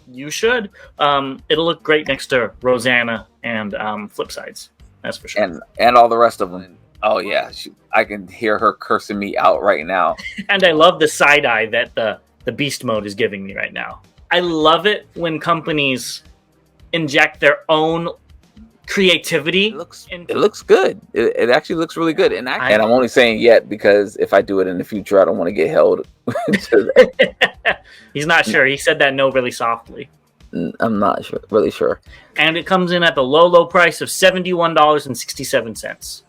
You should. It'll look great next to Rosanna and Flip Sides. That's for sure. And all the rest of them. Oh yeah, I can hear her cursing me out right now. And I love the side eye that the beast mode is giving me right now. I love it when companies inject their own creativity. It looks good. It actually looks really good. And I'm only saying yet because if I do it in the future, I don't want to get held to that. He's not sure. He said that no really softly. I'm not really sure. And it comes in at the low price of $71.67.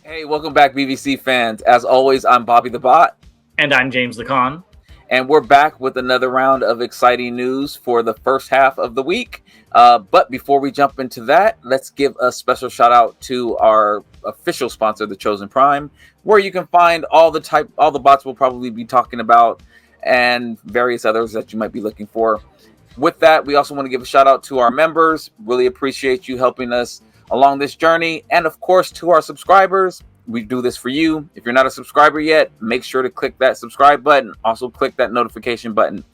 Hey, welcome back, BBC fans. As always, I'm Bobby the Bot. And I'm James the Con. And we're back with another round of exciting news for the first half of the week. But before we jump into that, let's give a special shout out to our official sponsor, The Chosen Prime, where you can find all the bots we'll probably be talking about and various others that you might be looking for. With that, we also want to give a shout out to our members. Really appreciate you helping us along this journey. And of course, to our subscribers, we do this for you. If you're not a subscriber yet, make sure to click that subscribe button. Also click that notification button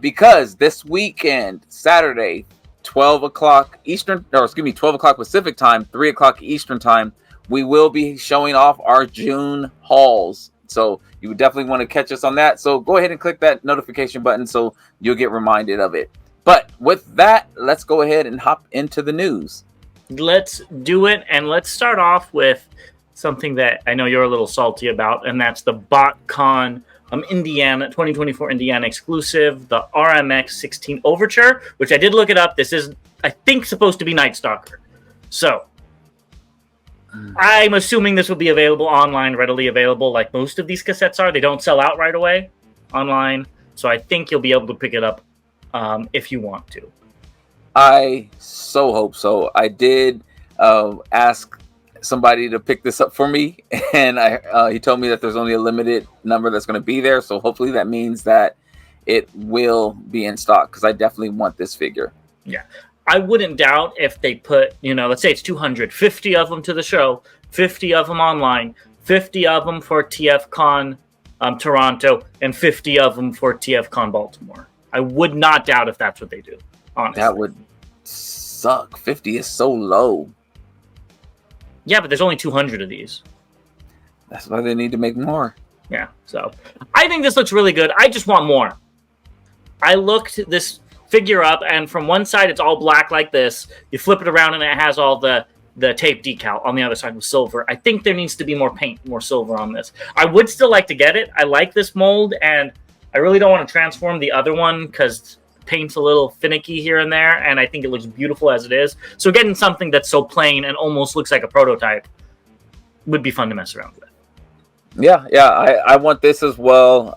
because this weekend, Saturday, 12 o'clock Pacific time, 3 o'clock Eastern time, we will be showing off our June hauls. So you would definitely want to catch us on that. So go ahead and click that notification button so you'll get reminded of it. But with that, let's go ahead and hop into the news. Let's do it. And let's start off with something that I know you're a little salty about, and that's the Botcon Indiana 2024 Indiana exclusive, the RMX 16 Overture, which I did look it up. This is, I think, supposed to be Night Stalker. So I'm assuming this will be available online, readily available, like most of these cassettes are. They don't sell out right away online. So I think you'll be able to pick it up if you want to. I so hope so. I did ask somebody to pick this up for me, and he told me that there's only a limited number that's going to be there. So hopefully that means that it will be in stock because I definitely want this figure. Yeah. I wouldn't doubt if they put, let's say it's 250 of them to the show, 50 of them online, 50 of them for TFCon Toronto, and 50 of them for TFCon Baltimore. I would not doubt if that's what they do, honestly. That would suck. 50 is so low. Yeah, but there's only 200 of these. That's why they need to make more. Yeah, so I think this looks really good. I just want more. I looked this figure up, and from one side it's all black like this. You flip it around and it has all the tape decal. On the other side with silver. I think there needs to be more paint, more silver on this. I would still like to get it. I like this mold, and I really don't want to transform the other one because paint's a little finicky here and there, and I think it looks beautiful as it is. So getting something that's so plain and almost looks like a prototype would be fun to mess around with. Yeah, I want this as well.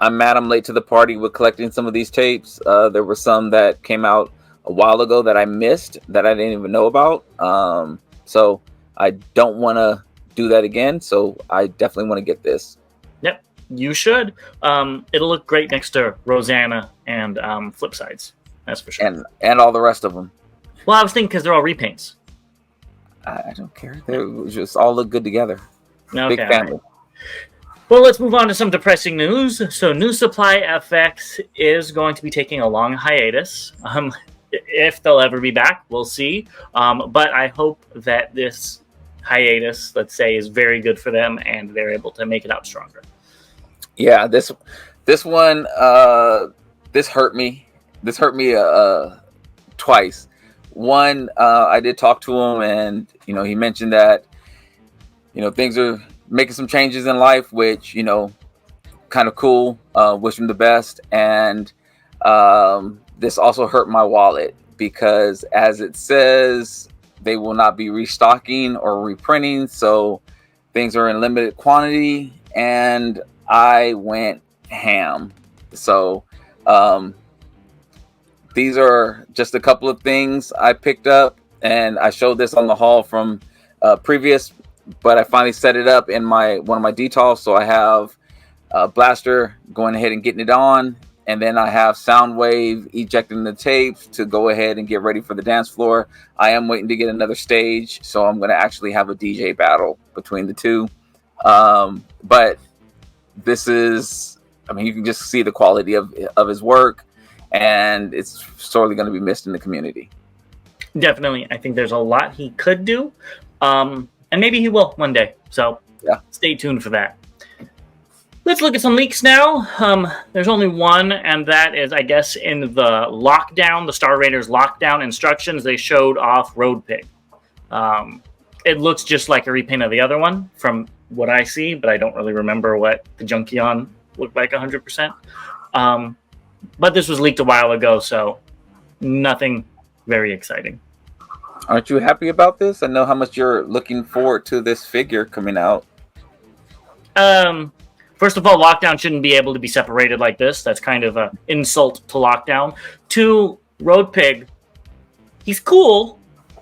I'm mad I'm late to the party with collecting some of these tapes. There were some that came out a while ago that I missed that I didn't even know about. So I don't want to do that again. So I definitely want to get this. Yep, you should. It'll look great next to Rosanna and Flip Sides. That's for sure. And all the rest of them. Well, I was thinking because they're all repaints. I don't care. They just all look good together. Okay, big family. right. Well, let's move on to some depressing news. So New Supply FX is going to be taking a long hiatus. If they'll ever be back, we'll see. But I hope that this hiatus, let's say, is very good for them and they're able to make it out stronger. Yeah, this one, this hurt me. This hurt me twice. One, I did talk to him, and he mentioned that things are making some changes in life, which kind of cool. Wish him the best. And this also hurt my wallet because, as it says, they will not be restocking or reprinting, so things are in limited quantity, and I went ham. So these are just a couple of things I picked up, and I showed this on the haul from previous, but I finally set it up in one of my details. So I have Blaster going ahead and getting it on, and then I have Soundwave ejecting the tapes to go ahead and get ready for the dance floor. I am waiting to get another stage, so I'm going to actually have a DJ battle between the two. But this is, I mean, you can just see the quality of his work, and it's sorely going to be missed in the community. Definitely. I think there's a lot he could do. And maybe he will one day. So yeah, stay tuned for that. Let's look at some leaks now. There's only one, and that is, I guess, in the lockdown, the Star Raiders lockdown instructions, they showed off Road Pig. It looks just like a repaint of the other one from what I see, but I don't really remember what the Junkion looked like 100%. But this was leaked a while ago, so nothing very exciting. Aren't you happy about this? I know how much you're looking forward to this figure coming out. First of all, Lockdown shouldn't be able to be separated like this. That's kind of an insult to Lockdown. 2, Road Pig. He's cool,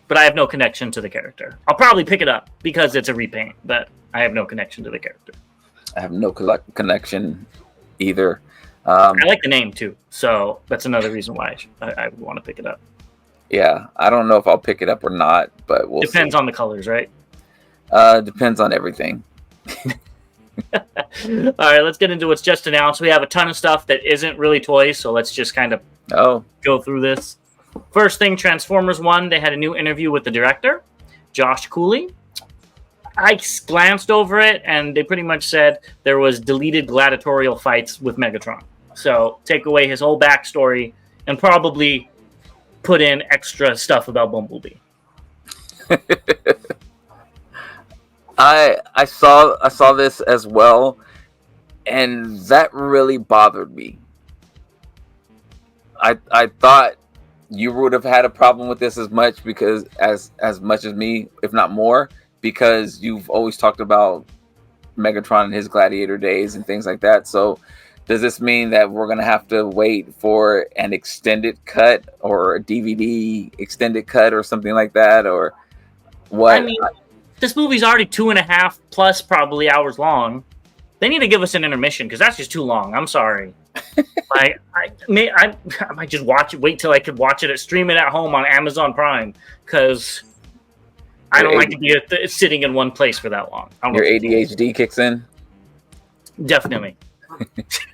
but I have no connection to the character. I'll probably pick it up because it's a repaint, but I have no connection to the character. I have no connection either. I like the name, too. So that's another reason why I would want to pick it up. Yeah, I don't know if I'll pick it up or not, but we'll Depends on the colors, right? Depends on everything. All right, let's get into what's just announced. We have a ton of stuff that isn't really toys, so let's just kind of go through this. First thing, Transformers 1, they had a new interview with the director, Josh Cooley. I glanced over it, and they pretty much said there was deleted gladiatorial fights with Megatron. So take away his whole backstory and probably put in extra stuff about Bumblebee. I saw this as well, and that really bothered me. I thought you would have had a problem with this as much as much as me, if not more, because you've always talked about Megatron and his gladiator days and things like that. So does this mean that we're going to have to wait for an extended cut or a DVD extended cut or something like that, or what? I mean, this movie's already 2.5 plus probably hours long. They need to give us an intermission because that's just too long. I'm sorry. I might just watch it. Wait till I could watch it, stream it at home on Amazon Prime because I don't like to be sitting in one place for that long. Your ADHD kicks in. Definitely.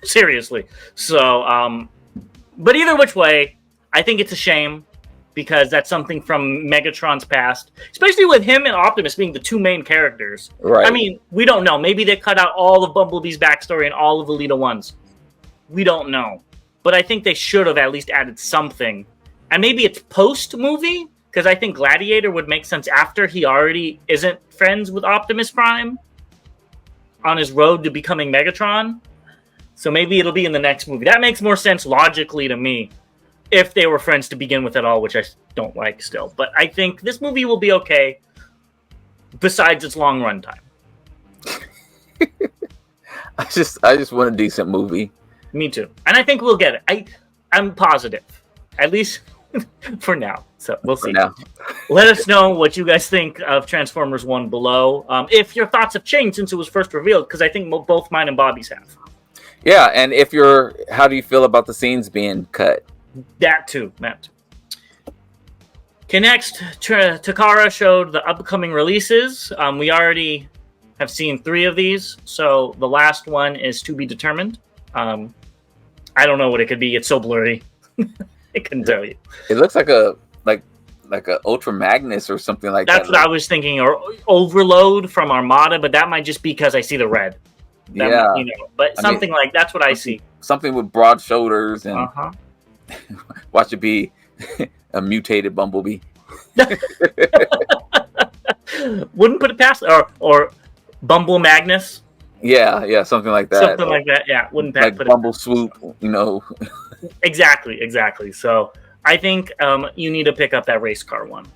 Seriously. So, but either which way, I think it's a shame because that's something from Megatron's past, especially with him and Optimus being the two main characters. Right. I mean, we don't know. Maybe they cut out all of Bumblebee's backstory and all of Elita 1's. We don't know. But I think they should have at least added something. And maybe it's post-movie, because I think Gladiator would make sense after he already isn't friends with Optimus Prime on his road to becoming Megatron. So maybe it'll be in the next movie. That makes more sense logically to me if they were friends to begin with at all, which I don't like still. But I think this movie will be okay besides its long runtime. I just want a decent movie. Me too. And I think we'll get it. I'm positive. At least for now. So we'll see. Let us know what you guys think of Transformers 1 below. If your thoughts have changed since it was first revealed, because I think both mine and Bobby's have. Yeah, and how do you feel about the scenes being cut? That too. Okay, next, Takara showed the upcoming releases. We already have seen 3 of these, so the last one is to be determined. I don't know what it could be. It's so blurry. I couldn't tell you. It looks like a Ultra Magnus or something like that. That's what I was thinking, or Overload from Armada, but that might just be because I see the red. But something like that's what I see. Something with broad shoulders and watch it be a mutated Bumblebee. Wouldn't put it past or Bumble Magnus. Yeah, something like that. Something like that. Yeah, wouldn't like put Bumble Swoop, Exactly. So I think you need to pick up that race car one.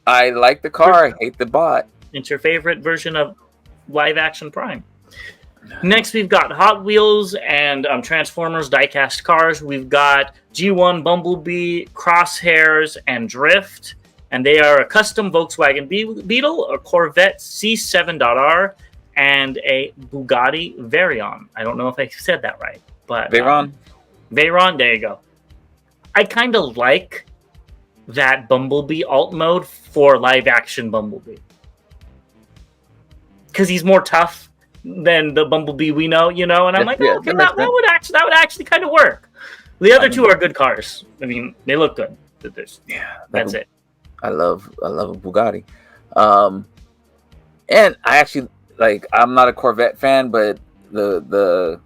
I like the car. I hate the bot. It's your favorite version of live action Prime. Next, we've got Hot Wheels and Transformers diecast cars. We've got G1 Bumblebee, Crosshairs, and Drift. And they are a custom Volkswagen Beetle, a Corvette C7.R, and a Bugatti Veyron. I don't know if I said that right. But Veyron? Veyron, there you go. I kind of like that Bumblebee alt mode for live action Bumblebee. Because he's more tough than the Bumblebee we know, and I'm like, oh, okay, that would actually kind of work. The other two are good cars. I mean, they look good. That's it. I love a Bugatti. And I actually I'm not a Corvette fan, but the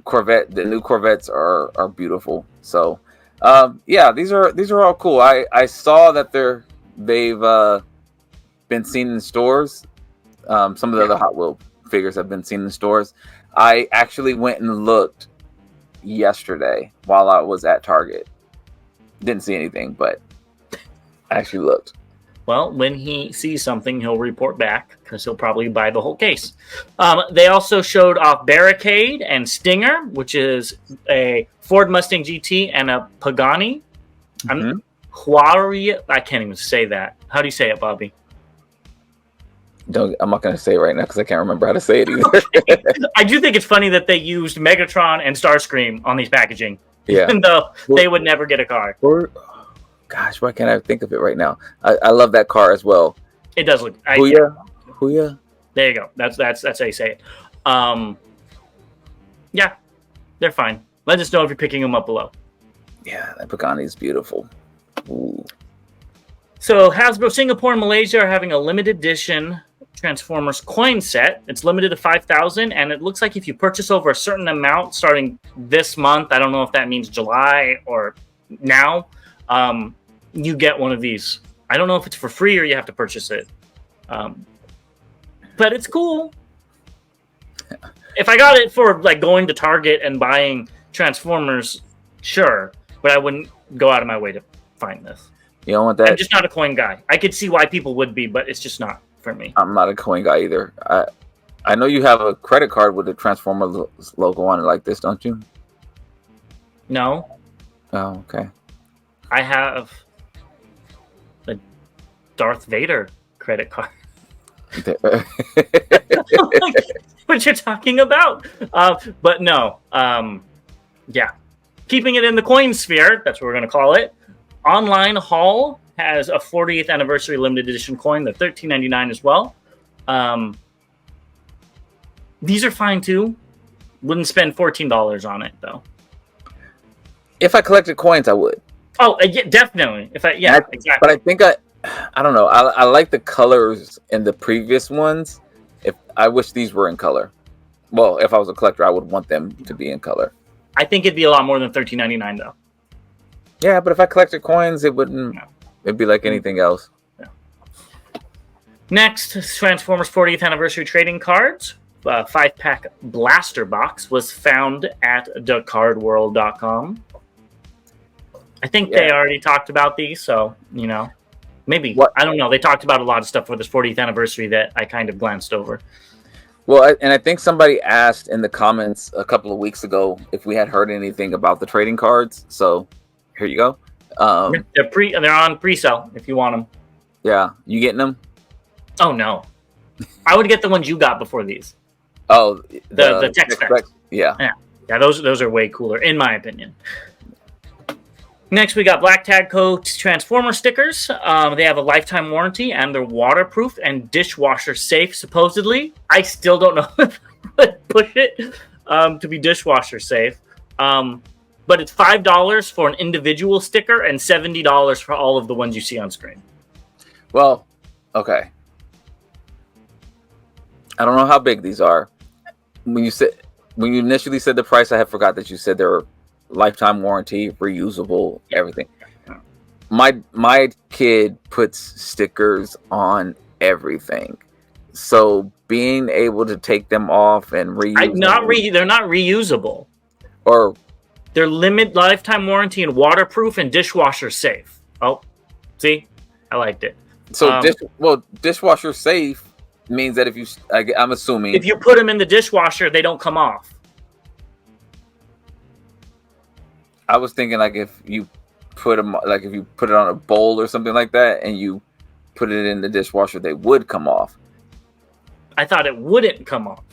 new Corvettes are beautiful. So these are all cool. I saw that they've been seen in stores. Some of the other Hot Wheel figures have been seen in stores. I actually went and looked yesterday while I was at Target. Didn't see anything, but I actually looked. Well, when he sees something, he'll report back because he'll probably buy the whole case. They also showed off Barricade and Stinger, which is a Ford Mustang GT and a Pagani. Huari, I can't even say that. How do you say it, Bobby? I'm not going to say it right now because I can't remember how to say it either. Okay. I do think it's funny that they used Megatron and Starscream on these packaging, even though they would never get a car. Gosh, why can't I think of it right now? I love that car as well. It does look. Huya. There you go. That's how you say it. Yeah, they're fine. Let us know if you're picking them up below. Yeah, that Pagani is beautiful. Ooh. So Hasbro Singapore and Malaysia are having a limited edition Transformers coin set. It's limited to 5,000, and it looks like if you purchase over a certain amount starting this month, I don't know if that means July or now, you get one of these. I don't know if it's for free or you have to purchase it. But it's cool. If I got it for going to Target and buying Transformers, sure. But I wouldn't go out of my way to find this. You don't want that? I'm just not a coin guy. I could see why people would be, but it's just not for me. I'm not a coin guy either. I know you have a credit card with a Transformer logo on it like this, don't you? No. Oh, okay. I have a Darth Vader credit card. What you're talking about? But no. Yeah. Keeping it in the coin sphere, that's what we're going to call it. Online Haul has a 40th anniversary limited edition coin. They're $13.99 as well. These are fine too. Wouldn't spend $14 on it though. If I collected coins, I would. Oh, yeah, definitely. Exactly. But I think I don't know. I like the colors in the previous ones. If I wish these were in color. Well, if I was a collector, I would want them to be in color. I think it'd be a lot more than $13.99 though. Yeah, but if I collected coins, it wouldn't. No. It'd be like anything else. Yeah. Next, Transformers 40th anniversary trading cards. 5-pack blaster box was found at thecardworld.com. I think they already talked about these, so maybe I don't know. They talked about a lot of stuff for this 40th anniversary that I kind of glanced over. Well, and I think somebody asked in the comments a couple of weeks ago if we had heard anything about the trading cards. So here you go. They're on pre-sale if you want them. Yeah, you getting them? Oh no, I would get the ones you got before these. Oh, the tech specs. Yeah. Those are way cooler in my opinion. Next, we got Black Tag Co. Transformer stickers. They have a lifetime warranty and they're waterproof and dishwasher safe. Supposedly, I still don't know if I would push it to be dishwasher safe. But it's $5 for an individual sticker and $70 for all of the ones you see on screen. Well, okay. I don't know how big these are. When you initially said the price, I had forgot that you said they were lifetime warranty, reusable, everything. My kid puts stickers on everything, so being able to take them off and reuse they're not reusable, or they're lifetime warranty and waterproof and dishwasher safe. Oh, see, I liked it. So dishwasher safe means that I'm assuming if you put them in the dishwasher, they don't come off. I was thinking if you put them if you put it on a bowl or something like that and you put it in the dishwasher, they would come off. I thought it wouldn't come off.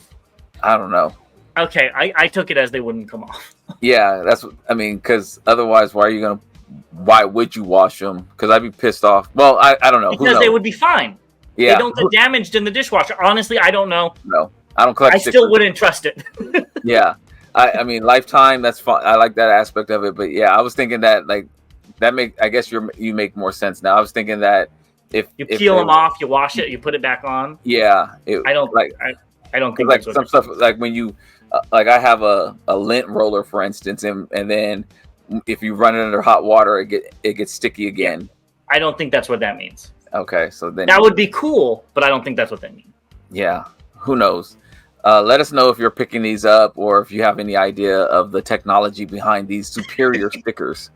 I don't know. Okay, I took it as they wouldn't come off. Yeah, that's what I mean. Because otherwise, why would you wash them? Because I'd be pissed off. Well, I don't know. Who Because knows? they would be fine. Yeah. They don't get damaged in the dishwasher. Honestly, I don't know. No, I don't collect. I still wouldn't trust it. Yeah, I mean, lifetime. That's fun. I like that aspect of it. But yeah, I was thinking that like I guess you make more sense now. I was thinking that if peel them off, you wash it, you put it back on. Yeah, I don't think like some stuff like when you like I have a lint roller, for instance, and then if you run it under hot water, it gets sticky again. I don't think that's what that means. Okay, so then that would be cool, but I don't think that's what they mean. Yeah, who knows? Let us know if you're picking these up or if you have any idea of the technology behind these superior stickers.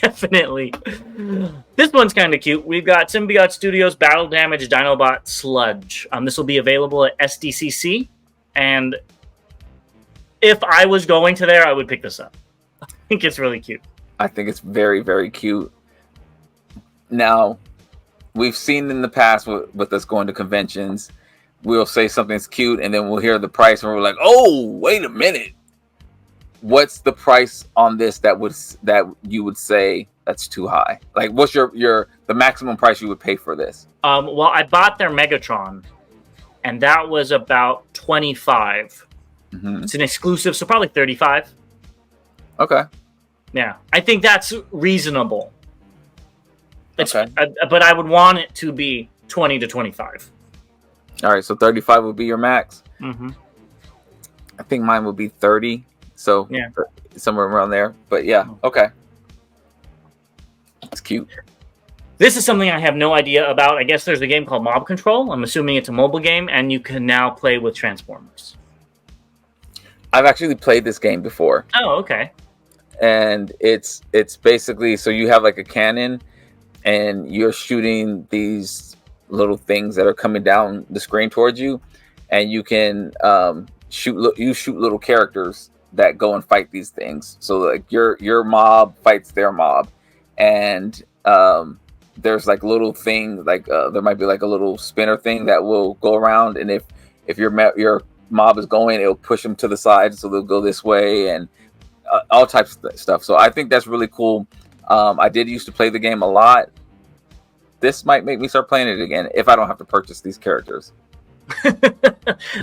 Definitely. This one's kind of cute. We've got Symbiote Studios Battle Damage Dinobot Sludge. This will be available at SDCC, and if I was going to there, I would pick this up. I think it's really cute. I think it's very, very cute. Now, we've seen in the past with us going to conventions, we'll say something's cute, and then we'll hear the price, and we're like, "Oh, wait a minute! What's the price on this that you would say that's too high? Like, what's the maximum price you would pay for this?" Well, I bought their Megatron, and that was about $25. Mm-hmm. It's an exclusive, so probably $35. Okay. Yeah, I think that's reasonable. Okay. But I would want it to be $20 to $25. All right, so 35 would be your max. Mm-hmm. I think mine would be 30. So yeah, somewhere around there. But yeah, okay. It's cute. This is something I have no idea about. I guess there's a game called Mob Control. I'm assuming it's a mobile game, and you can now play with Transformers. I've actually played this game before. Oh, okay. And it's basically, so you have like a cannon, and you're shooting these little things that are coming down the screen towards you, and you can shoot little characters that go and fight these things. So like your mob fights their mob, and there's like little things like there might be like a little spinner thing that will go around, and if your mob is going, it'll push them to the side, so they'll go this way, and all types of stuff. So I think that's really cool. I did used to play the game a lot. This might make me start playing it again if I don't have to purchase these characters. I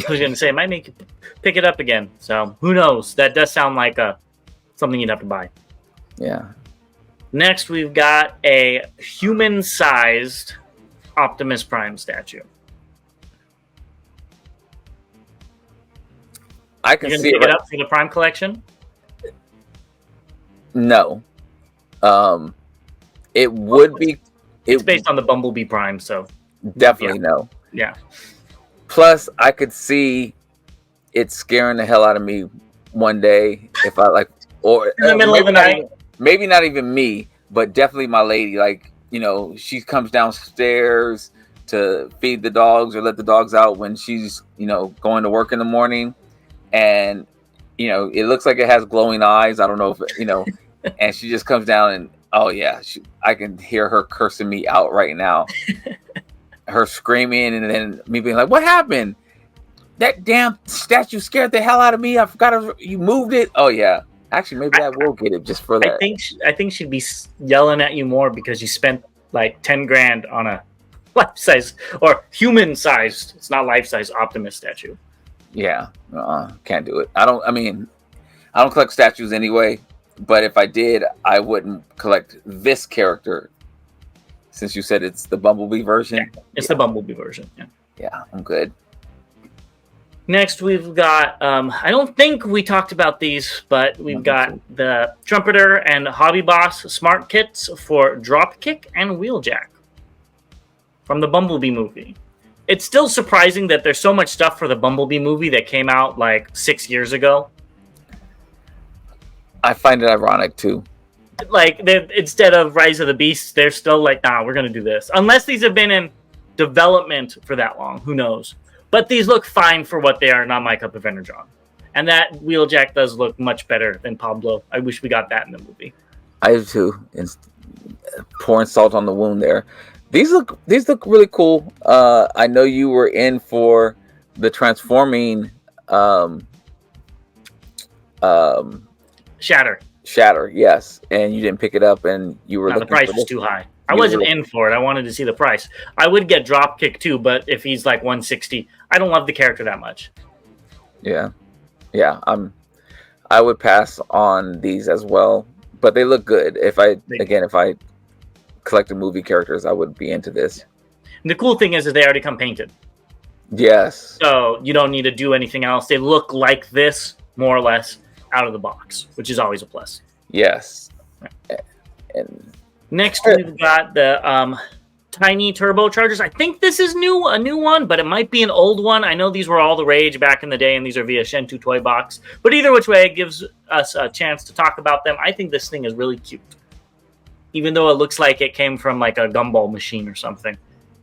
was going to say, it might make you pick it up again. So who knows? That does sound like something you'd have to buy. Yeah. Next, we've got a human-sized Optimus Prime statue. I can see pick it up for the Prime collection. No. It would be. It's based on the Bumblebee Prime, so definitely no. Yeah. Plus, I could see it scaring the hell out of me one day if I like, or in the middle of the night. Maybe not even me, but definitely my lady. Like, she comes downstairs to feed the dogs or let the dogs out when she's going to work in the morning, and it looks like it has glowing eyes. I don't know if and she just comes down and oh yeah, I can hear her cursing me out right now. Her screaming, and then me being like, "What happened? That damn statue scared the hell out of me. I forgot you moved it." Oh yeah, actually, maybe I will get it just for that. I think she'd be yelling at you more because you spent like $10,000 on a life-size or human-sized. It's not life-size Optimus statue. Yeah, can't do it. I don't collect statues anyway. But if I did, I wouldn't collect this character. Since you said it's the Bumblebee version. Yeah, it's the Bumblebee version. Yeah. Yeah, I'm good. Next, we've got, I don't think we talked about these, but we've got the Trumpeter and Hobby Boss Smart Kits for Dropkick and Wheeljack from the Bumblebee movie. It's still surprising that there's so much stuff for the Bumblebee movie that came out like 6 years ago. I find it ironic too. Like, instead of Rise of the Beast, they're still like, nah, we're going to do this. Unless these have been in development for that long. Who knows? But these look fine for what they are, not my cup of energon. And that Wheeljack does look much better than Pablo. I wish we got that in the movie. I do too. It's pouring salt on the wound there. These look really cool. I know you were in for the transforming Shatter. Shatter, yes, and you didn't pick it up, and you were No, the looking price for was this. too high. I wasn't in for it. I wanted to see the price. I would get Dropkick too, but if he's like 160, I don't love the character that much. Yeah. I would pass on these as well, but they look good. If I collected movie characters, I would be into this. And the cool thing is they already come painted. Yes. So you don't need to do anything else. They look like this, more or less, out of the box, which is always a plus. Yes. And next, we've got the tiny turbochargers. I think this is a new one, but it might be an old one. I know these were all the rage back in the day, and these are via Shentu Toy Box. But either which way, it gives us a chance to talk about them. I think this thing is really cute, even though it looks like it came from like a gumball machine or something.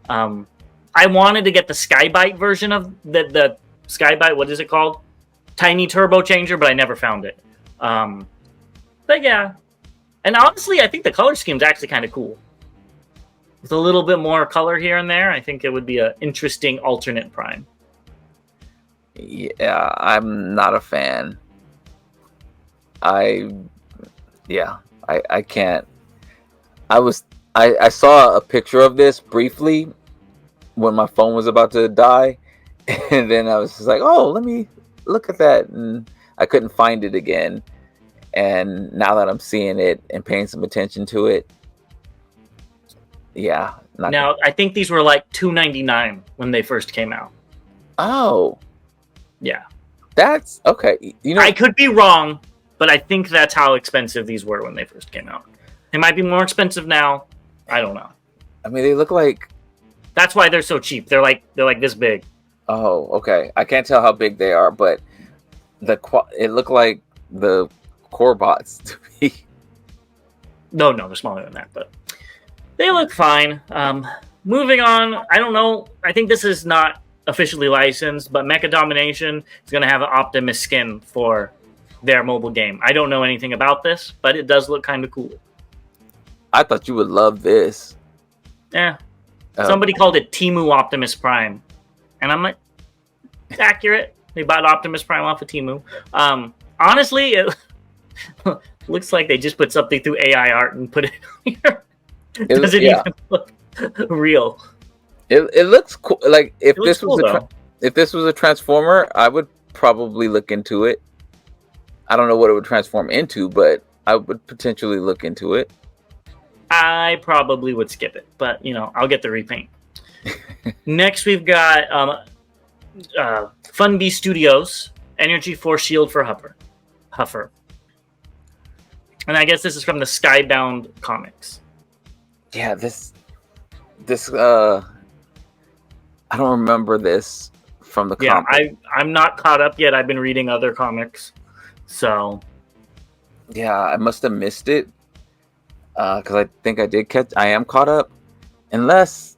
I wanted to get the Skybite version of the Skybite. What is it called? Tiny Turbo Changer, but I never found it. But yeah. And honestly, I think the color scheme is actually kind of cool. With a little bit more color here and there, I think it would be an interesting alternate Prime. Yeah, I'm not a fan. I can't. I saw a picture of this briefly when my phone was about to die, and then I was just like, oh, let me look at that, and I couldn't find it again. And now that I'm seeing it and paying some attention to it, yeah. Now, I think these were like $2.99 when they first came out. Oh. Yeah. That's okay. You know, I could be wrong, but I think that's how expensive these were when they first came out. They might be more expensive now. I don't know. I mean, they look like. That's why they're so cheap. They're like this big. Oh, okay. I can't tell how big they are, but it looked like the GoBots to me. No, they're smaller than that, but they look fine. Moving on, I don't know. I think this is not officially licensed, but Mecha Domination is going to have an Optimus skin for their mobile game. I don't know anything about this, but it does look kind of cool. I thought you would love this. Yeah. Somebody called it Temu Optimus Prime. And I'm like, it's accurate. They bought Optimus Prime off of Temu. Honestly, it looks like they just put something through AI art and put it here. It doesn't even look real. It looks cool. Like if this was a Transformer, I would probably look into it. I don't know what it would transform into, but I would potentially look into it. I probably would skip it, but I'll get the repaint. Next, we've got Funbee Studios Energy Force Shield for Huffer. And I guess this is from the Skybound comics. Yeah, this I don't remember this from the comics. Yeah, I'm not caught up yet. I've been reading other comics, so yeah, I must have missed it because I think I am caught up, unless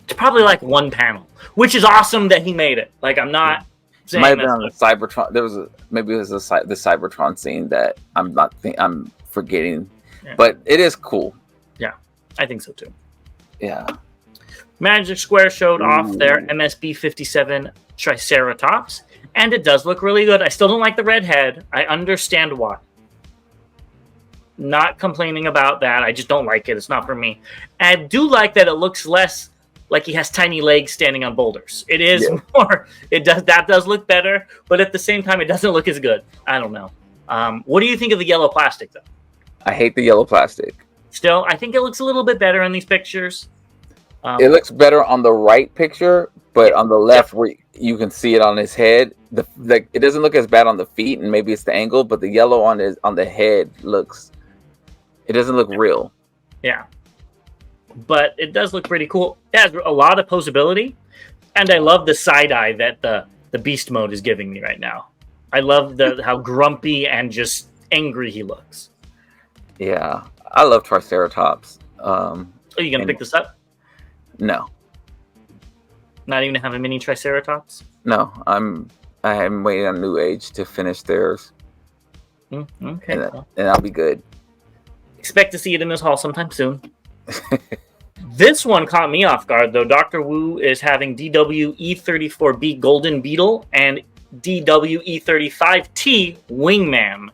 it's probably like one panel, which is awesome that he made it. Like I'm not. It might have been on the Cybertron. Maybe it was the Cybertron scene that I'm forgetting, but it is cool. Yeah, I think so too. Yeah. Magic Square showed off their MSB 57 Triceratops, and it does look really good. I still don't like the red head. I understand why. Not complaining about that. I just don't like it. It's not for me. And I do like that it looks less like he has tiny legs standing on boulders. It is more. That does look better, but at the same time, it doesn't look as good. I don't know. What do you think of the yellow plastic, though? I hate the yellow plastic. Still, I think it looks a little bit better in these pictures. It looks better on the right picture, but on the left, where you can see it on his head, it doesn't look as bad on the feet, and maybe it's the angle, but the yellow on the head it doesn't look real. Yeah. But it does look pretty cool. It has a lot of posability, and I love the side eye that the beast mode is giving me right now. I love how grumpy and just angry he looks. Yeah, I love Triceratops. Are you gonna pick this up? No. Not even have a mini Triceratops? No, I am waiting on New Age to finish theirs. Okay. And I'll be good. Expect to see it in this haul sometime soon. This one caught me off guard, though. Dr. Wu is having DW E34B Golden Beetle and DWE35T Wingman.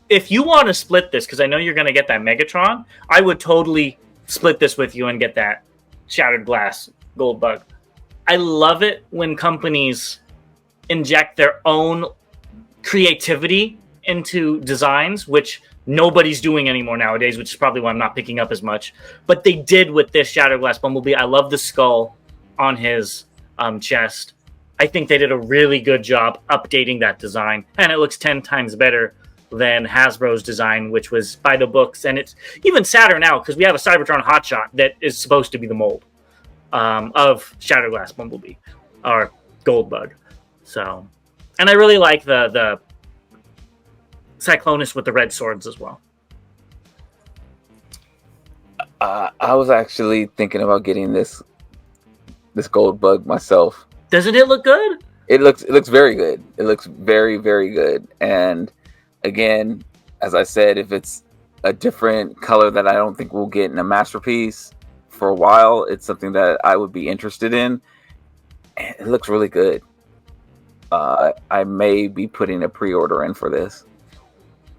If you want to split this, because I know you're going to get that Megatron, I would totally split this with you and get that Shattered Glass Gold Bug. I love it when companies inject their own creativity into designs, which nobody's doing anymore nowadays, which is probably why I'm not picking up as much. But they did with this Shattered Glass Bumblebee. I love the skull on his chest. I think they did a really good job updating that design, and it looks 10 times better than Hasbro's design, which was by the books. And it's even sadder now because we have a Cybertron Hotshot that is supposed to be the mold of Shattered Glass Bumblebee or Gold Bug. So, and I really like the Cyclonus with the red swords as well. I was actually thinking about getting this Gold Bug myself. Doesn't it look good? It looks very good. It looks very, very good. And again, as I said, if it's a different color that I don't think we'll get in a masterpiece for a while, it's something that I would be interested in. And it looks really good. I may be putting a pre-order in for this.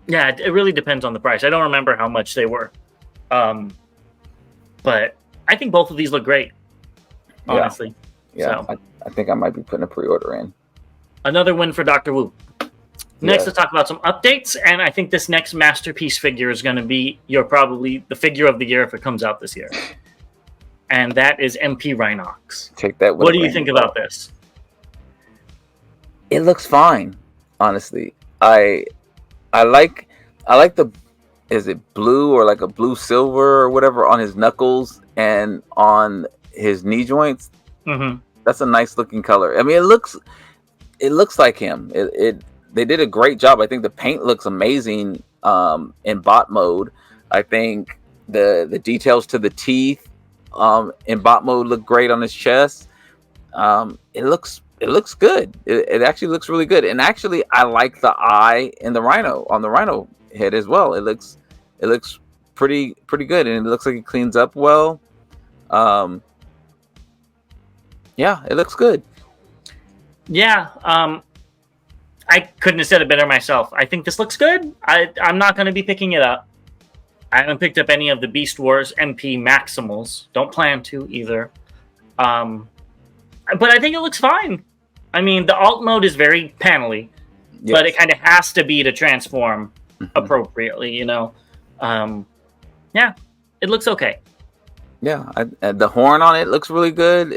Yeah, it really depends on the price. I don't remember how much they were. But I think both of these look great, honestly. Yeah, so. I think I might be putting a pre-order in. Another win for Dr. Wu. Next, let's talk about some updates. And I think this next masterpiece figure is going to be probably the figure of the year if it comes out this year. And that is MP Rhinox. Take that. What do you think about this? It looks fine, honestly. I like the, is it blue or like a blue silver or whatever on his knuckles and on his knee joints. Mm-hmm. That's a nice looking color. I mean, it looks like him. They did a great job. I think the paint looks amazing in bot mode. I think the details to the teeth in bot mode look great on his chest. It looks good. It actually looks really good. And actually, I like the eye in the Rhino on the Rhino head as well. It looks pretty good, and it looks like it cleans up well. Yeah, it looks good. Yeah, I couldn't have said it better myself. I think this looks good. I'm not going to be picking it up. I haven't picked up any of the Beast Wars MP Maximals. Don't plan to either. But I think it looks fine. I mean, the alt mode is very panely, yes, but it kind of has to be to transform appropriately, you know? Yeah, it looks okay. Yeah, the horn on it looks really good.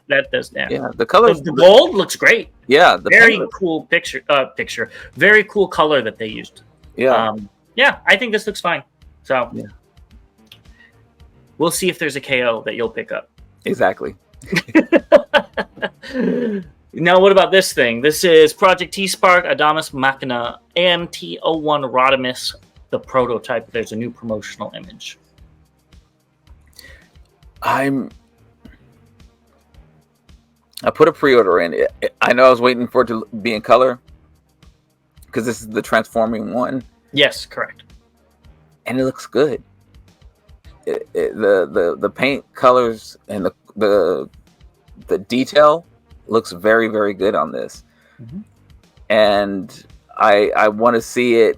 That does. Yeah, the color, the gold looks great. Yeah, very cool picture. Very cool color that they used. Yeah, yeah, I think this looks fine. So yeah, we'll see if there's a KO that you'll pick up. Exactly. Now, what about this thing? This is Project T-Spark Adamus Machina AMT-01 Rodimus, the prototype. There's a new promotional image. I put a pre-order in. I know I was waiting for it to be in color because this is the transforming one. Yes, correct. And it looks good. The paint colors and the detail looks very, very good on this. Mm-hmm. And I want to see it.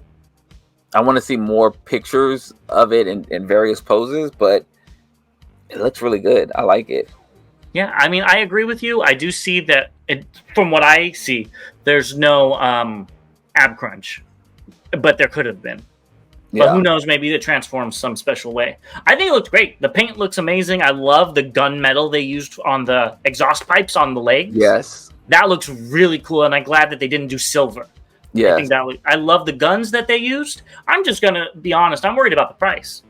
I want to see more pictures of it in various poses, but it looks really good. I like it. Yeah, I mean, I agree with you. I do see that, from what I see, there's no ab crunch, but there could have been. Yeah. But who knows, maybe it transforms some special way. I think it looks great. The paint looks amazing. I love the gunmetal they used on the exhaust pipes on the legs. Yes. That looks really cool, and I'm glad that they didn't do silver. Yeah. I love the guns that they used. I'm just going to be honest. I'm worried about the price.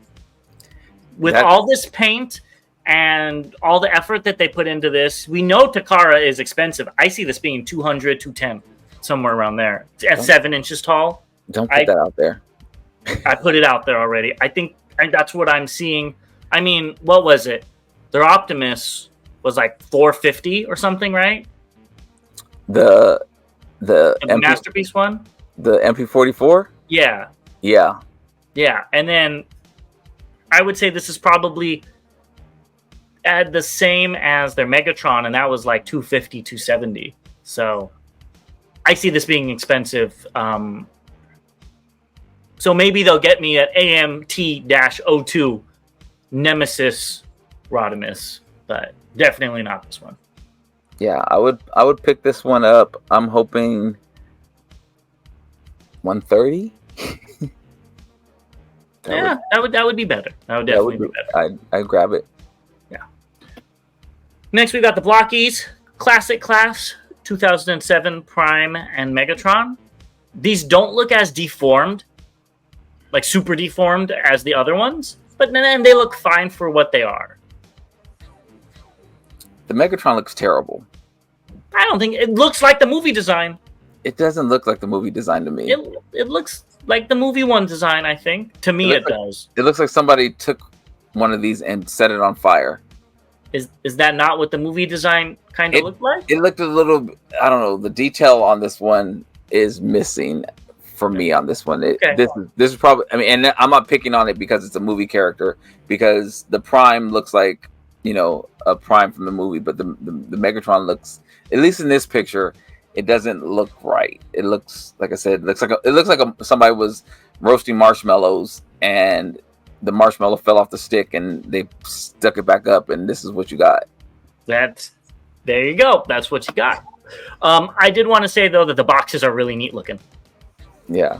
With all this paint and all the effort that they put into this, we know Takara is expensive. I see this being $200, $210, somewhere around there. At 7 inches tall. Don't put that out there. I put it out there already. I think that's what I'm seeing. I mean, what was it? Their Optimus was like $450 or something, right? The Masterpiece one? The MP44? Yeah. Yeah. Yeah. And then I would say this is probably at the same as their Megatron, and that was like 250, 270. So I see this being expensive. So maybe they'll get me at AMT-02 Nemesis Rodimus, but definitely not this one. Yeah, I would pick this one up. I'm hoping 130. That would be better. That would definitely be better. I'd grab it. Yeah. Next, we got the Blockies Classic Class 2007 Prime and Megatron. These don't look as deformed, like super deformed as the other ones, but then they look fine for what they are. The Megatron looks terrible. I don't think it looks like the movie design. It doesn't look like the movie design to me. It looks like the movie one design, I think. To me, it does. It looks like somebody took one of these and set it on fire. Is that not what the movie design kind of looked like? It looked a little, I don't know, the detail on this one is missing for me on this one. This is probably, I mean, and I'm not picking on it because it's a movie character, because the Prime looks like, you know, a Prime from the movie, but the Megatron looks, at least in this picture, it doesn't look right. It looks, like I said, it looks like somebody was roasting marshmallows and the marshmallow fell off the stick and they stuck it back up, and this is what you got. There you go. That's what you got. I did want to say though that the boxes are really neat looking. Yeah.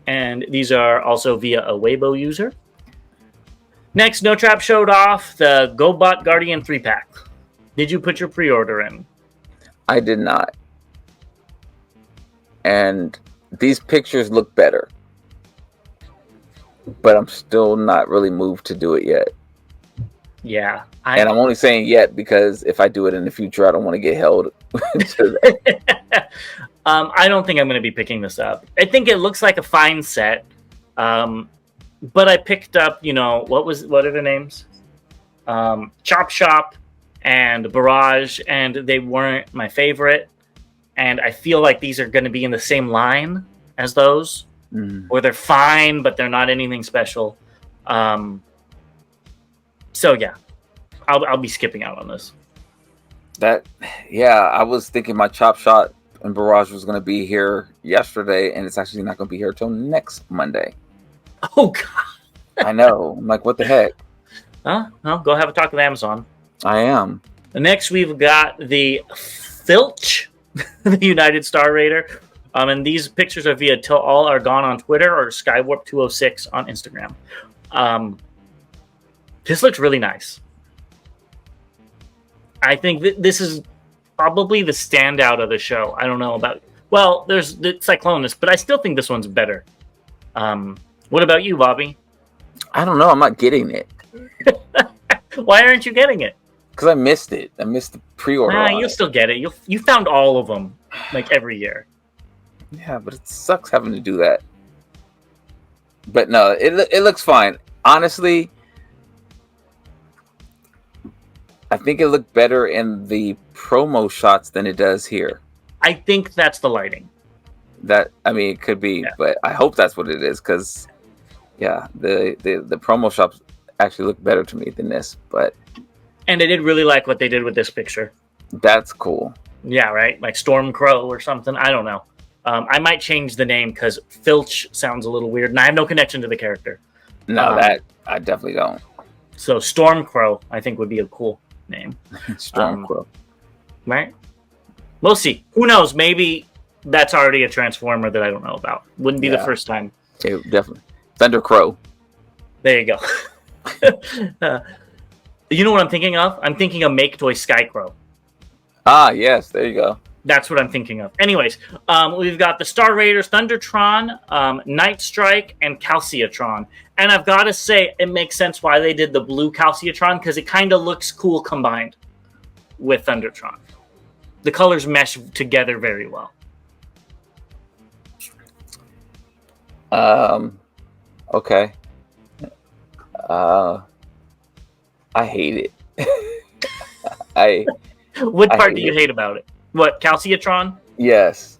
And these are also via a Weibo user. Next, No Trap showed off the GoBot Guardian 3-pack. Did you put your pre-order in? I did not. And these pictures look better. But I'm still not really moved to do it yet. Yeah. And I'm only saying yet because if I do it in the future, I don't want to get held to that. I don't think I'm going to be picking this up. I think it looks like a fine set. But I picked up, you know, what are the names? Chop Shop and Barrage, and they weren't my favorite. And I feel like these are going to be in the same line as those. Or they're fine, but they're not anything special. So yeah, I'll be skipping out on this. I was thinking my Chop Shot and Barrage was going to be here yesterday, and it's actually not going to be here till next Monday. Oh God! I know. I'm like, what the heck? Well, go have a talk with Amazon. I am. Next, we've got the Filch, the United Star Raider. And these pictures are via Till All Are Gone on Twitter or Skywarp206 on Instagram. This looks really nice. I think this is probably the standout of the show. I don't know about... Well, there's the Cyclonus, but I still think this one's better. What about you, Bobby? I don't know. I'm not getting it. Why aren't you getting it? Because I missed it. I missed the pre-order. You'll still get it. You found all of them, like every year. Yeah, but it sucks having to do that. But no, it looks fine. Honestly, I think it looked better in the promo shots than it does here. I think that's the lighting. It could be, but I hope that's what it is, because yeah, the promo shots actually look better to me than this. And I did really like what they did with this picture. That's cool. Yeah, right? Like Storm Crow or something. I don't know. I might change the name because Filch sounds a little weird, and I have no connection to the character. No, that I definitely don't. So Storm Crow, I think, would be a cool name. Storm Crow. Right? We'll see. Who knows? Maybe that's already a Transformer that I don't know about. Wouldn't be the first time. Yeah, definitely. Thunder Crow. There you go. You know what I'm thinking of? I'm thinking of Make Toy Skycrow. Ah, yes. There you go. That's what I'm thinking of. Anyways, we've got the Star Raiders, Thundertron, Night Strike, and Calciatron. And I've got to say, it makes sense why they did the blue Calciatron, because it kind of looks cool combined with Thundertron. The colors mesh together very well. Okay. I hate it. What part do you hate about it? What, Calciatron? Yes.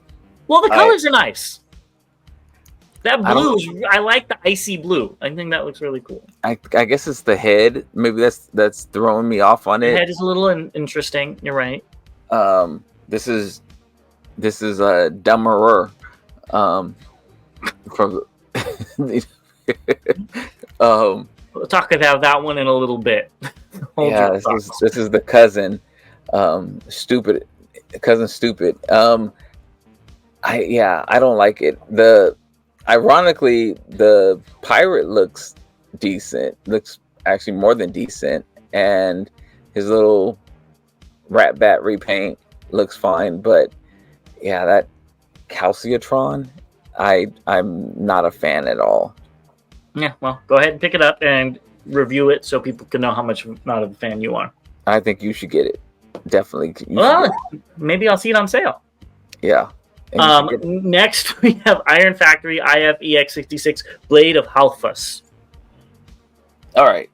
Well, the colors are nice. That blue I like the icy blue. I think that looks really cool. I guess it's the head. Maybe that's throwing me off on it. The head is a little interesting. You're right. This is a dumberer. From We'll talk about that one in a little bit. Yeah, this is the cousin. Stupid cousin, stupid. I don't like it. Ironically, the pirate looks decent. Looks actually more than decent, and his little rat bat repaint looks fine. But yeah, that Calciatron, I'm not a fan at all. Yeah, well, go ahead and pick it up and review it so people can know how much not of a fan you are. I think you should get it. Definitely. Well, maybe I'll see it on sale. Yeah. Next, we have Iron Factory IF EX66 Blade of Halfus. All right.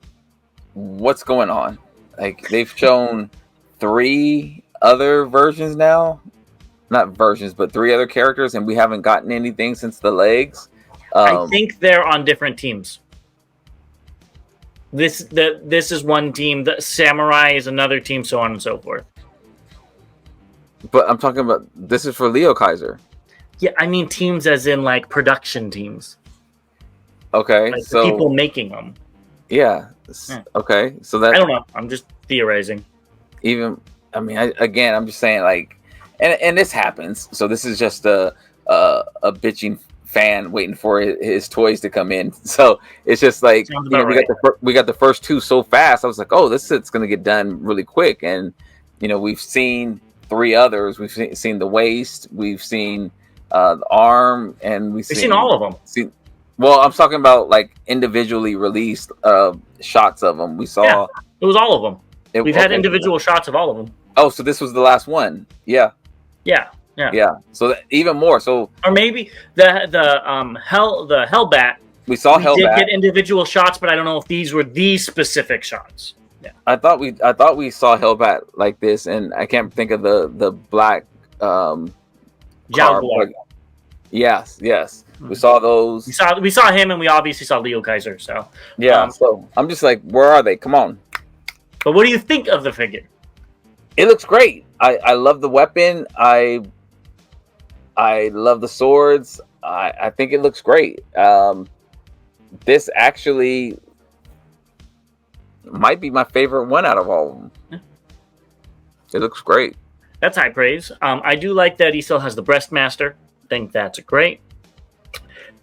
What's going on? Like, they've shown 3 other versions now. Not versions, but 3 other characters, and we haven't gotten anything since the legs. I think they're on different teams. This is one team. The Samurai is another team, so on and so forth. But I'm talking about, this is for Leo Kaiser. Yeah, I mean teams as in like production teams. Okay, like so the people making them. Yeah. Okay, so that, I don't know. I'm just theorizing. I'm just saying, like, and this happens. So this is just a bitching fan waiting for his toys to come in. So it's just like, we got the first 2 so fast. I was like, oh, this set's gonna get done really quick. And we've seen 3 others. We've seen the waist, we've seen the arm, and we've seen all of them. Well, I'm talking about like individually released shots of them. We saw. Yeah, it was all of them. We've had individual shots of all of them. Oh, so this was the last one. Yeah. So even more. So, or maybe the Hellbat. We saw Hellbat. Did get individual shots, but I don't know if these were these specific shots. Yeah. I thought we saw Hellbat like this, and I can't think of the black Jaguar. Yes. We saw those. We saw him, and we obviously saw Leo Kaiser. So yeah. So I'm just like, where are they? Come on. But what do you think of the figure? It looks great. I love the weapon. I love the swords. I think it looks great. This actually might be my favorite one out of all of them. Yeah. It looks great. That's high praise. I do like that he still has the Breastmaster. Think that's great.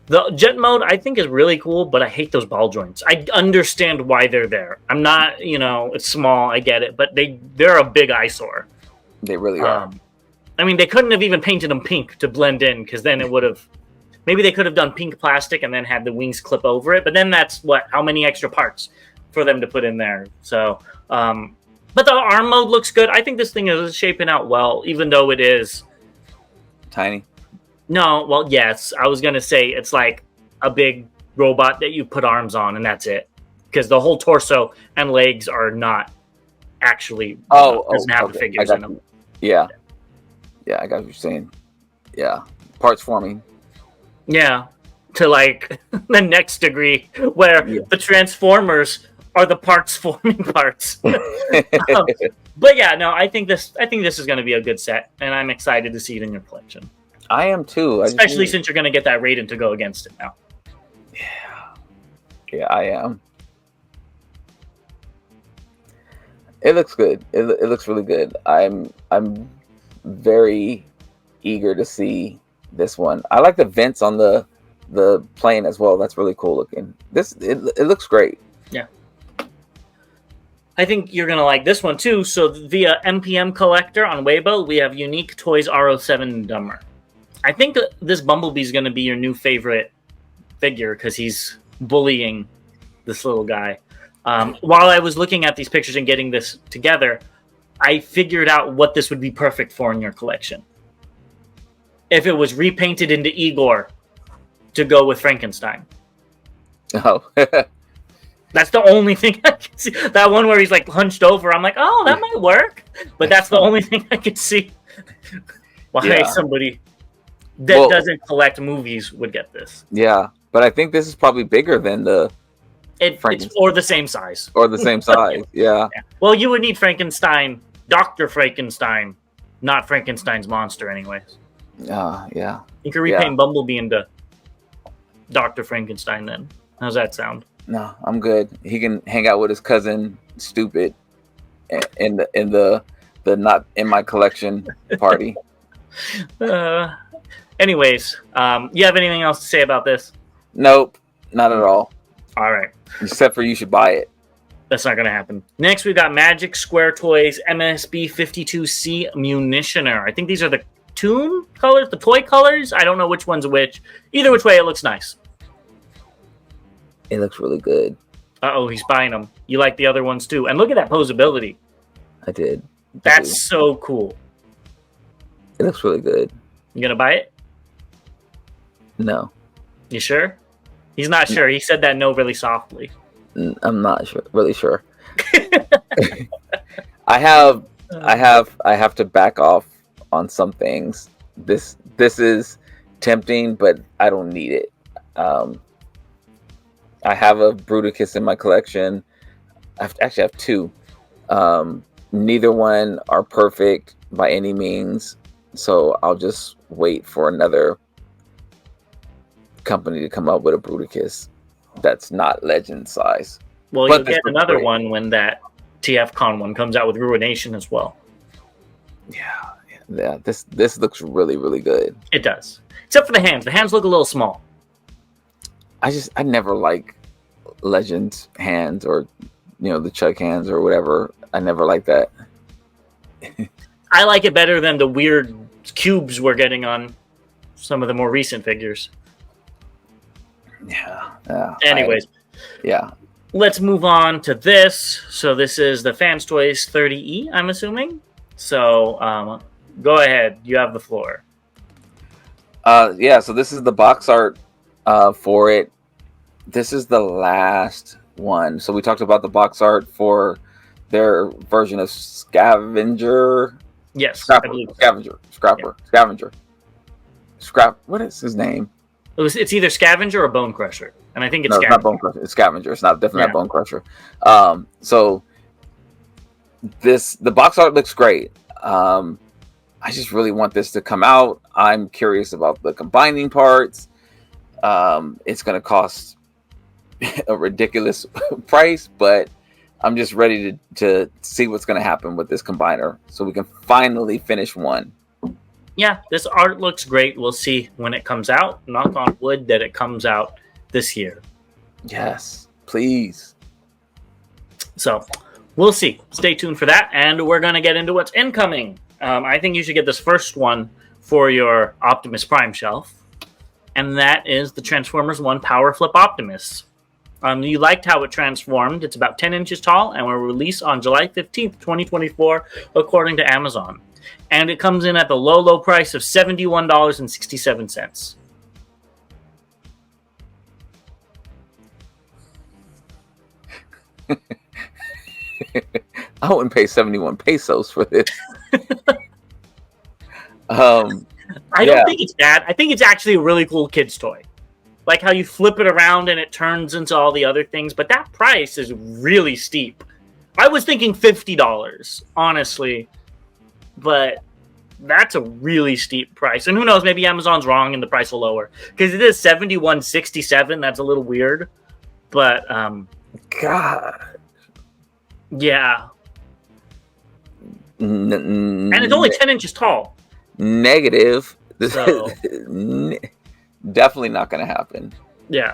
The jet mode I think is really cool, but I hate those ball joints. I understand why they're there. I'm not, it's small, I get it, but they're a big eyesore. They really are. I mean, they couldn't have even painted them pink to blend in, because then it would have. Maybe they could have done pink plastic and then had the wings clip over it, but then that's how many extra parts for them to put in there. So, but the arm mode looks good. I think this thing is shaping out well, even though it is tiny. No, well, yes. I was going to say it's like a big robot that you put arms on, and that's it. Because the whole torso and legs are not actually doesn't have the figures in them. Yeah, I got what you're saying. Yeah, parts forming. Yeah, to like the next degree, where the Transformers are the parts forming parts. But yeah, no, I think this is going to be a good set, and I'm excited to see it in your collection. I am too. Especially since you're going to get that Raiden to go against it now. Yeah, I am. It looks good. It looks really good. I'm very eager to see this one. I like the vents on the plane as well. That's really cool looking. It looks great. Yeah. I think you're going to like this one too. So via MPM Collector on Weibo, we have Unique Toys R07 Dumber. I think this Bumblebee is going to be your new favorite figure because he's bullying this little guy. While I was looking at these pictures and getting this together, I figured out what this would be perfect for in your collection. If it was repainted into Igor to go with Frankenstein. Oh. That's the only thing I can see. That one where he's like hunched over, I'm like, oh, that might work. But that's the only thing I could see. Why somebody... that doesn't collect movies would get this. Yeah, but I think this is probably bigger than it's or the same size. Or the same size, yeah. Well, you would need Frankenstein, Dr. Frankenstein, not Frankenstein's monster anyways. Yeah. You could repaint Bumblebee into Dr. Frankenstein then. How's that sound? No, I'm good. He can hang out with his cousin, Stupid, in the not in my collection party. Anyways, you have anything else to say about this? Nope, not at all. All right. Except for you should buy it. That's not going to happen. Next, we've got Magic Square Toys MSB 52C Munitioner. I think these are the toon colors, the toy colors. I don't know which one's which. Either which way, it looks nice. It looks really good. Uh-oh, he's buying them. You like the other ones too. And look at that posability. I did. That's so cool. It looks really good. You going to buy it? No. You sure? He's not sure. He said that no really softly. I'm not sure. Really sure. I have to back off on some things. This is tempting, but I don't need it. I have a Bruticus in my collection. I actually have two. Neither one are perfect by any means, so I'll just wait for another company to come up with a Bruticus that's not legend size. Well, you'll get another one when that TFCon one comes out with Ruination as well. Yeah. This looks really, really good. It does, except for the hands. The hands look a little small. I never like Legends hands, or the Chuck hands or whatever. I never like that. I like it better than the weird cubes we're getting on some of the more recent figures. Yeah. Anyways. Yeah. Let's move on to this. So this is the Fans Toys 30E, I'm assuming. So go ahead. You have the floor. So this is the box art for it. This is the last one. So we talked about the box art for their version of Scavenger. Yes. Scavenger. What is his name? It's either Scavenger or Bone Crusher. And I think it's Scavenger. It's not Bone Crusher. It's Scavenger. It's definitely not Bone Crusher. So the box art looks great. I just really want this to come out. I'm curious about the combining parts. It's going to cost a ridiculous price, but I'm just ready to see what's going to happen with this combiner so we can finally finish one. Yeah, this art looks great. We'll see when it comes out. Knock on wood that it comes out this year. Yes, please. So we'll see. Stay tuned for that. And we're going to get into what's incoming. I think you should get this first one for your Optimus Prime shelf. And that is the Transformers 1 Power Flip Optimus. You liked how it transformed. It's about 10 inches tall and will release on July 15th, 2024, according to Amazon. And it comes in at the low price of $71.67. I wouldn't pay 71 pesos for this. I don't think it's bad. I think it's actually a really cool kid's toy. Like how you flip it around and it turns into all the other things. But that price is really steep. I was thinking $50, honestly. But that's a really steep price. And who knows, maybe Amazon's wrong and the price will lower. Because it is $71.67. That's a little weird. But, God. Yeah. And it's only 10 inches tall. Negative. So. Definitely not going to happen. Yeah.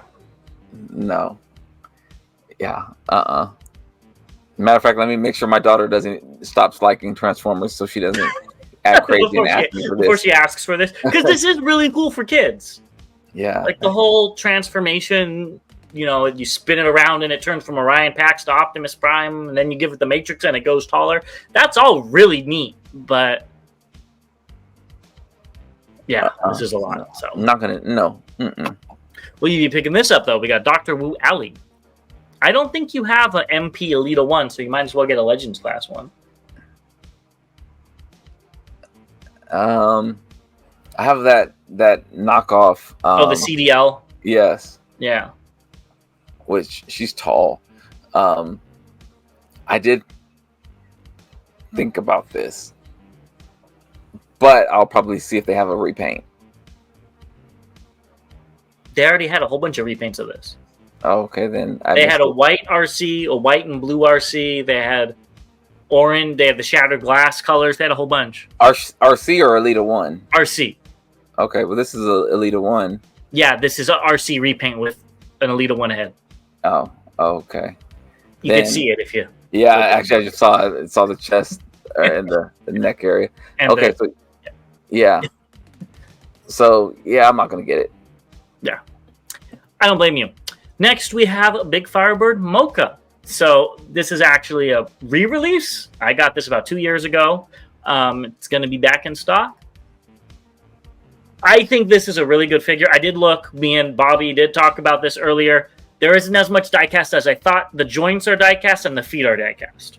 No. Yeah. Matter of fact, let me make sure my daughter stops liking Transformers so she doesn't act crazy and ask me for this. Before she asks for this. Because this is really cool for kids. Yeah. Like the whole transformation, you spin it around and it turns from Orion Pax to Optimus Prime, and then you give it the Matrix and it goes taller. That's all really neat, but yeah, this is a lot. So I'm not gonna. No. Mm-mm. Will you be picking this up though? We got Dr. Wu Alley. I don't think you have an MP Elita 1, so you might as well get a Legends class one. I have that knockoff. The CDL. Yes. Yeah. Which she's tall. I did think about this, but I'll probably see if they have a repaint. They already had a whole bunch of repaints of this. Oh, okay, then they had a white RC, a white and blue RC. They had orange. They had the shattered glass colors. They had a whole bunch. RC or Elita 1? RC. Okay, well, this is a Elita 1. Yeah, this is a RC repaint with an Elita 1 head. Oh, okay. You can see it if you. Yeah, actually, I just saw it. Saw the chest and the neck area. And okay, so yeah. So yeah, I'm not gonna get it. Yeah, I don't blame you. Next, we have a Big Firebird Mocha. So this is actually a re-release. I got this about 2 years ago. It's going to be back in stock. I think this is a really good figure. I did look. Me and Bobby did talk about this earlier. There isn't as much diecast as I thought. The joints are diecast and the feet are diecast.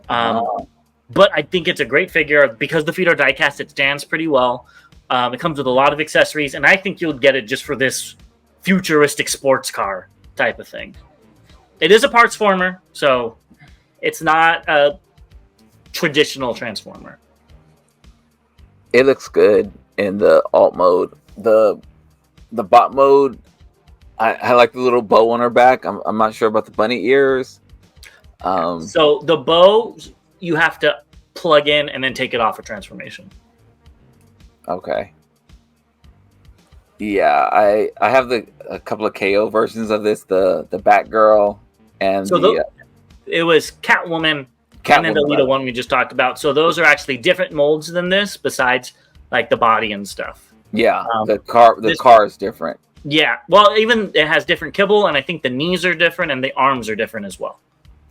But I think it's a great figure. Because the feet are diecast, it stands pretty well. It comes with a lot of accessories, and I think you'll get it just for this futuristic sports car type of thing. It is a parts former, so it's not a traditional transformer. It looks good in the alt mode. The bot mode, I like the little bow on her back. I'm not sure about the bunny ears. So the bow you have to plug in and then take it off for transformation. Okay. Yeah, I have a couple of KO versions of this. The Batgirl and so it was Catwoman and then the Elita one we just talked about. So those are actually different molds than this, besides like the body and stuff. Yeah, the car is different. Yeah, well, even it has different kibble, and I think the knees are different and the arms are different as well.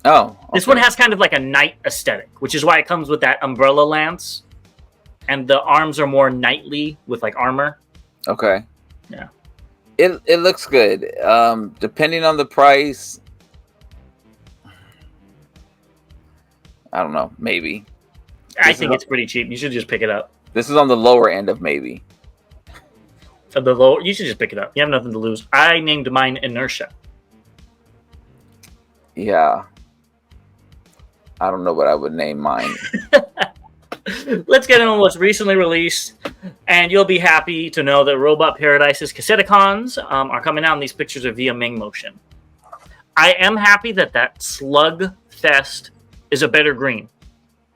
Oh, okay. This one has kind of like a knight aesthetic, which is why it comes with that umbrella lance, and the arms are more knightly with like armor. Okay. Yeah. It looks good. Depending on the price, I don't know, maybe. I think it's pretty cheap. You should just pick it up. This is on the lower end of maybe. The lower, you should just pick it up. You have nothing to lose. I named mine Inertia. Yeah. I don't know what I would name mine. Let's get into what's recently released, and you'll be happy to know that Robot Paradise's Cassetticons are coming out, and these pictures are via Ming Motion. I am happy that Slugfest is a better green.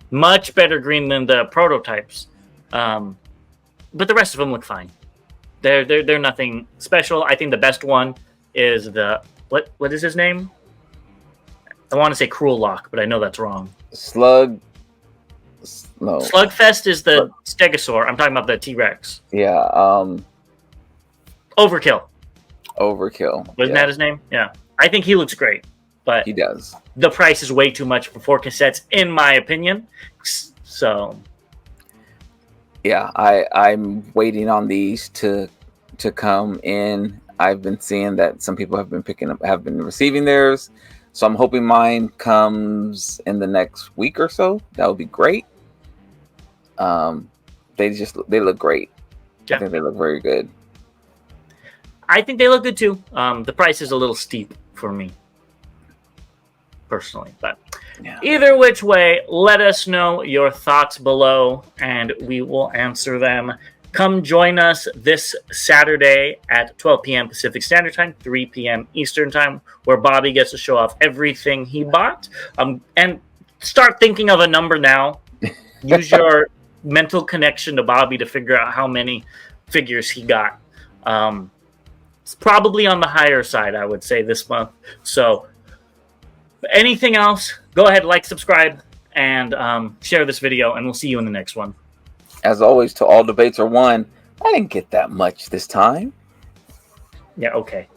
Much better green than the prototypes. But the rest of them look fine. They're nothing special. I think the best one is the... What is his name? I want to say Cruel Lock, but I know that's wrong. No. Slugfest is the Stegosaur. I'm talking about the T-Rex. Yeah. Overkill. Wasn't that his name? Yeah. I think he looks great. But he does. The price is way too much for 4 cassettes, in my opinion. So... Yeah, I'm waiting on these to come in. I've been seeing that some people have been receiving theirs. So I'm hoping mine comes in the next week or so. That would be great. They look great. Yeah. I think they look very good. I think they look good too. The price is a little steep for me, personally. But yeah. Either which way, let us know your thoughts below, and we will answer them. Come join us this Saturday at 12 p.m. Pacific Standard Time, 3 p.m. Eastern Time, where Bobby gets to show off everything he bought. And start thinking of a number now. Use your mental connection to Bobby to figure out how many figures he got. It's probably on the higher side, I would say, this month. So anything else, go ahead, like, subscribe, and share this video, and we'll see you in the next one. As always, to all debates are won. I didn't get that much this time. Yeah, okay.